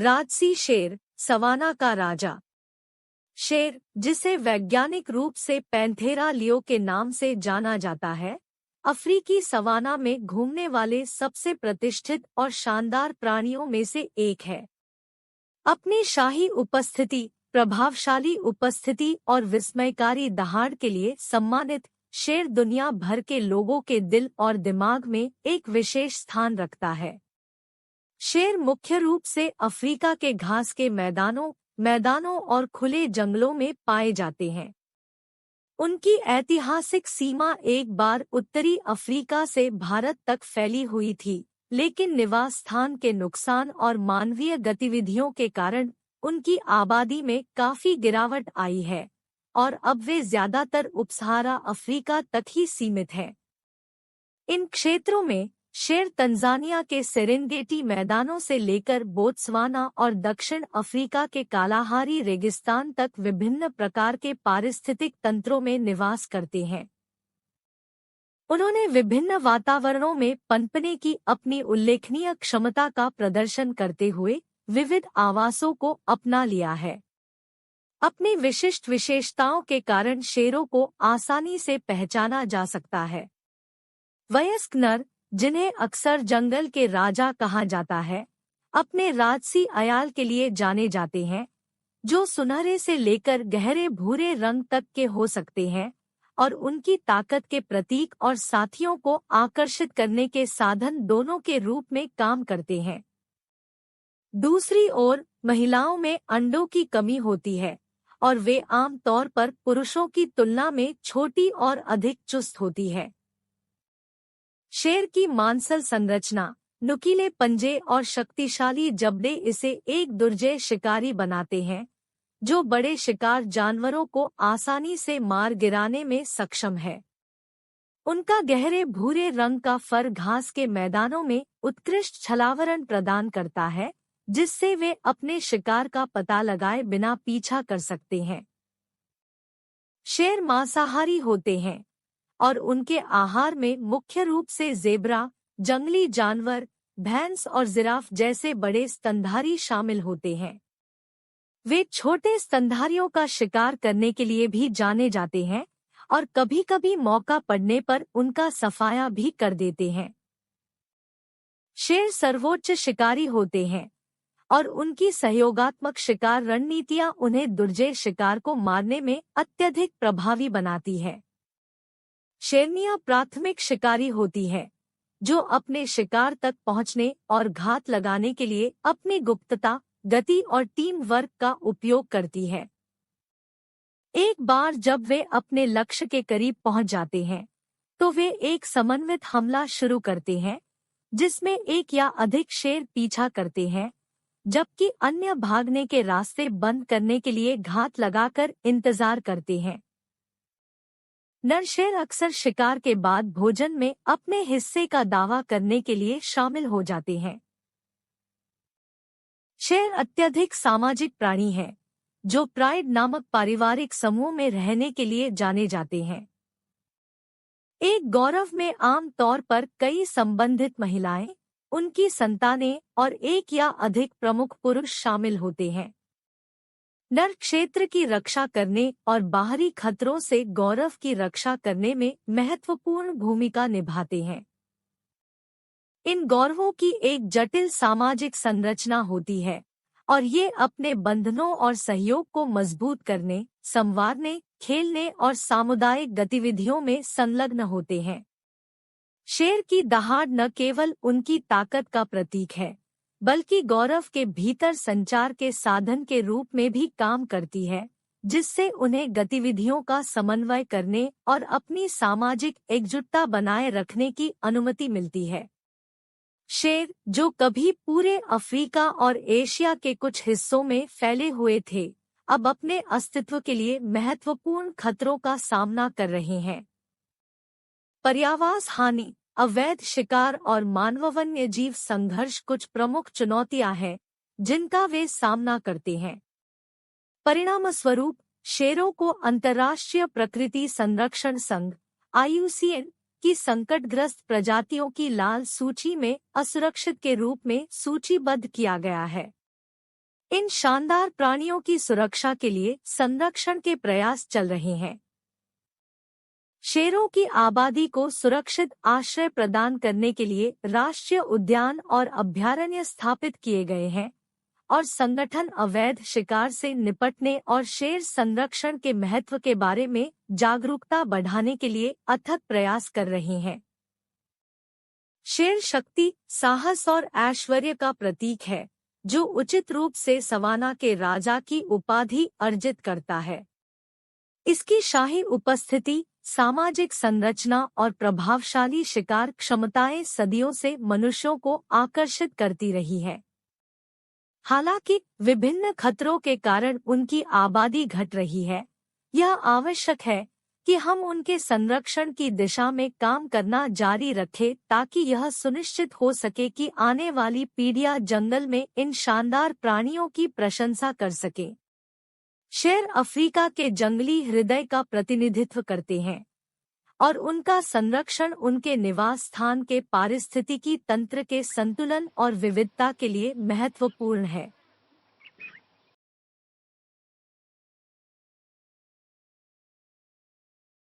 राजसी शेर, सवाना का राजा। शेर, जिसे वैज्ञानिक रूप से पैंथेरा लियो के नाम से जाना जाता है, अफ्रीकी सवाना में घूमने वाले सबसे प्रतिष्ठित और शानदार प्राणियों में से एक है। अपनी शाही उपस्थिति, प्रभावशाली उपस्थिति और विस्मयकारी दहाड़ के लिए सम्मानित शेर दुनिया भर के लोगों के दिल और दिमाग में एक विशेष स्थान रखता है। शेर मुख्य रूप से अफ्रीका के घास के मैदानों और खुले जंगलों में पाए जाते हैं। उनकी ऐतिहासिक सीमा एक बार उत्तरी अफ्रीका से भारत तक फैली हुई थी, लेकिन निवास स्थान के नुकसान और मानवीय गतिविधियों के कारण उनकी आबादी में काफी गिरावट आई है और अब वे ज्यादातर उपसहारा अफ्रीका तक ही सीमित है। इन क्षेत्रों में शेर तंजानिया के सेरेंगेटी मैदानों से लेकर बोत्सवाना और दक्षिण अफ्रीका के कालाहारी रेगिस्तान तक विभिन्न प्रकार के पारिस्थितिक तंत्रों में निवास करते हैं। उन्होंने विभिन्न वातावरणों में पनपने की अपनी उल्लेखनीय क्षमता का प्रदर्शन करते हुए विविध आवासों को अपना लिया है। अपनी विशिष्ट विशेषताओं के कारण शेरों को आसानी से पहचाना जा सकता है। वयस्क नर, जिन्हें अक्सर जंगल के राजा कहा जाता है, अपने राजसी अयाल के लिए जाने जाते हैं, जो सुनहरे से लेकर गहरे भूरे रंग तक के हो सकते हैं और उनकी ताकत के प्रतीक और साथियों को आकर्षित करने के साधन दोनों के रूप में काम करते हैं। दूसरी ओर महिलाओं में अंडों की कमी होती है और वे आम तौर पर पुरुषों की तुलना में छोटी और अधिक चुस्त होती है। शेर की मांसल संरचना, नुकीले पंजे और शक्तिशाली जबड़े इसे एक दुर्जय शिकारी बनाते हैं, जो बड़े शिकार जानवरों को आसानी से मार गिराने में सक्षम है। उनका गहरे भूरे रंग का फर घास के मैदानों में उत्कृष्ट छलावरण प्रदान करता है, जिससे वे अपने शिकार का पता लगाए बिना पीछा कर सकते हैं। शेर मांसाहारी होते हैं और उनके आहार में मुख्य रूप से ज़ेब्रा, जंगली जानवर, भैंस और जिराफ जैसे बड़े स्तनधारी शामिल होते हैं। वे छोटे स्तनधारियों का शिकार करने के लिए भी जाने जाते हैं और कभी-कभी मौका पड़ने पर उनका सफाया भी कर देते हैं। शेर सर्वोच्च शिकारी होते हैं और उनकी सहयोगात्मक शिकार रणनीतियां उन्हें दुर्जय शिकार को मारने में अत्यधिक प्रभावी बनाती है। शेरनियां प्राथमिक शिकारी होती है, जो अपने शिकार तक पहुंचने और घात लगाने के लिए अपनी गुप्तता, गति और टीम वर्क का उपयोग करती है। एक बार जब वे अपने लक्ष्य के करीब पहुंच जाते हैं, तो वे एक समन्वित हमला शुरू करते हैं, जिसमें एक या अधिक शेर पीछा करते हैं, जबकि अन्य भागने के रास्ते बंद करने के लिए घात लगाकर इंतजार करते हैं। नर शेर अक्सर शिकार के बाद भोजन में अपने हिस्से का दावा करने के लिए शामिल हो जाते हैं। शेर अत्यधिक सामाजिक प्राणी हैं, जो प्राइड नामक पारिवारिक समूह में रहने के लिए जाने जाते हैं। एक गौरव में आम तौर पर कई संबंधित महिलाएं, उनकी संतानें और एक या अधिक प्रमुख पुरुष शामिल होते हैं। नर क्षेत्र की रक्षा करने और बाहरी खतरों से गौरव की रक्षा करने में महत्वपूर्ण भूमिका निभाते हैं। इन गौरवों की एक जटिल सामाजिक संरचना होती है और ये अपने बंधनों और सहयोग को मजबूत करने, संवारने, खेलने और सामुदायिक गतिविधियों में संलग्न होते हैं। शेर की दहाड़ न केवल उनकी ताकत का प्रतीक है, बल्कि गौरव के भीतर संचार के साधन के रूप में भी काम करती है, जिससे उन्हें गतिविधियों का समन्वय करने और अपनी सामाजिक एकजुटता बनाए रखने की अनुमति मिलती है। शेर, जो कभी पूरे अफ्रीका और एशिया के कुछ हिस्सों में फैले हुए थे, अब अपने अस्तित्व के लिए महत्वपूर्ण खतरों का सामना कर रहे हैं। पर्यावास हानि, अवैध शिकार और मानव वन्य जीव संघर्ष कुछ प्रमुख चुनौतियां हैं, जिनका वे सामना करते हैं। परिणामस्वरूप शेरों को अंतर्राष्ट्रीय प्रकृति संरक्षण संघ (IUCN) की संकटग्रस्त प्रजातियों की लाल सूची में असुरक्षित के रूप में सूचीबद्ध किया गया है। इन शानदार प्राणियों की सुरक्षा के लिए संरक्षण के प्रयास चल रहे हैं। शेरों की आबादी को सुरक्षित आश्रय प्रदान करने के लिए राष्ट्रीय उद्यान और अभयारण्य स्थापित किए गए हैं और संगठन अवैध शिकार से निपटने और शेर संरक्षण के महत्व के बारे में जागरूकता बढ़ाने के लिए अथक प्रयास कर रहे हैं। शेर शक्ति, साहस और ऐश्वर्य का प्रतीक है, जो उचित रूप से सवाना के राजा की उपाधि अर्जित करता है। इसकी शाही उपस्थिति, सामाजिक संरचना और प्रभावशाली शिकार क्षमताएं सदियों से मनुष्यों को आकर्षित करती रही है। हालांकि विभिन्न खतरों के कारण उनकी आबादी घट रही है। यह आवश्यक है कि हम उनके संरक्षण की दिशा में काम करना जारी रखें ताकि यह सुनिश्चित हो सके कि आने वाली पीढ़ियां जंगल में इन शानदार प्राणियों की प्रशंसा कर सकें। शेर अफ्रीका के जंगली हृदय का प्रतिनिधित्व करते हैं और उनका संरक्षण उनके निवास स्थान के पारिस्थितिकी तंत्र के संतुलन और विविधता के लिए महत्वपूर्ण है।